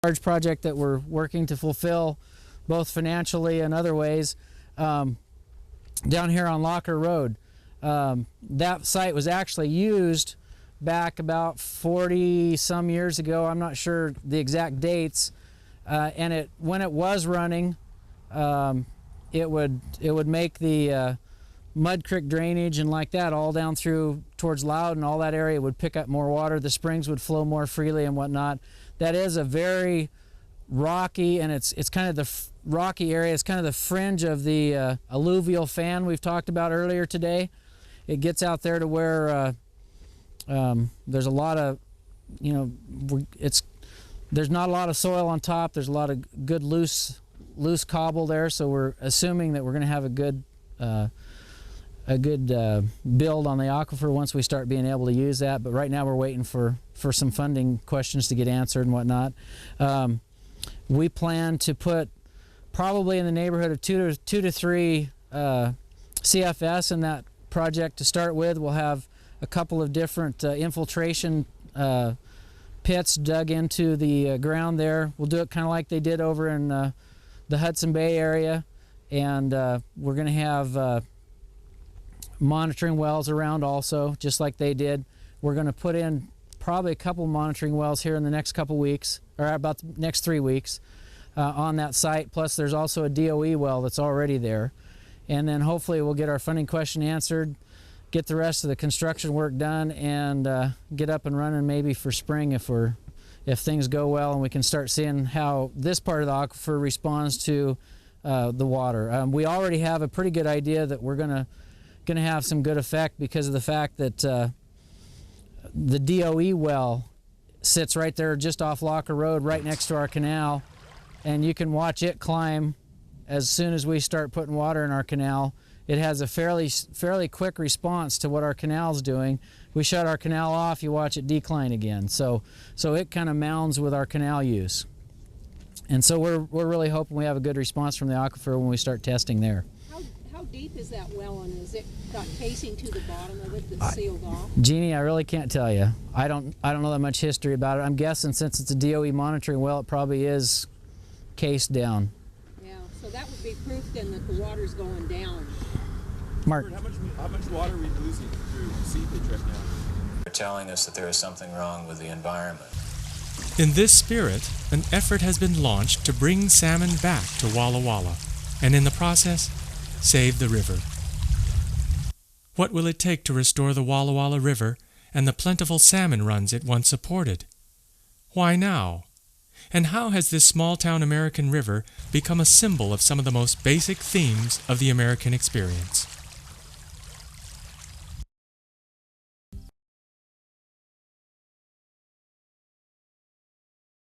large project that we're working to fulfill, both financially and other ways, down here on Locker Road. That site was actually used back about 40 some years ago. I'm not sure the exact dates, and when it was running, it would make the Mud Creek drainage and like that all down through towards Loudon, all that area would pick up more water. The springs would flow more freely and whatnot. That is a very rocky, and it's kind of the rocky area. It's kind of the fringe of the alluvial fan we've talked about earlier today. It gets out there to where there's a lot of, there's not a lot of soil on top. There's a lot of good loose cobble there, so we're assuming that we're going to have a good build on the aquifer once we start being able to use that. But right now we're waiting for some funding questions to get answered and whatnot. We plan to put probably in the neighborhood of two to three CFS in that project to start with. We'll have a couple of different infiltration pits dug into the ground there. We'll do it kind of like they did over in the Hudson Bay area, and we're going to have monitoring wells around also, just like they did. We're going to put in probably a couple monitoring wells here in the next couple weeks, or about the next 3 weeks on that site. Plus there's also a DOE well that's already there. And then hopefully we'll get our funding question answered, get the rest of the construction work done, and get up and running maybe for spring if things go well and we can start seeing how this part of the aquifer responds to the water. We already have a pretty good idea that we're going to have some good effect because of the fact that the DOE well sits right there just off Locker Road right next to our canal, and you can watch it climb as soon as we start putting water in our canal. It has a fairly quick response to what our canal's doing. We shut our canal off, you watch it decline again. So it kind of mounds with our canal use. And so we're really hoping we have a good response from the aquifer when we start testing there. How deep is that well, and has it got casing to the bottom of it that's sealed off? Jeannie, I really can't tell you. I don't know that much history about it. I'm guessing since it's a DOE monitoring well, it probably is cased down. Yeah, so that would be proof then that the water's going down. Mark, how much water are we losing through seepage right now? They're telling us that there is something wrong with the environment. In this spirit, an effort has been launched to bring salmon back to Walla Walla, and in the process, save the river. What will it take to restore the Walla Walla River and the plentiful salmon runs it once supported? Why now? And how has this small-town American river become a symbol of some of the most basic themes of the American experience?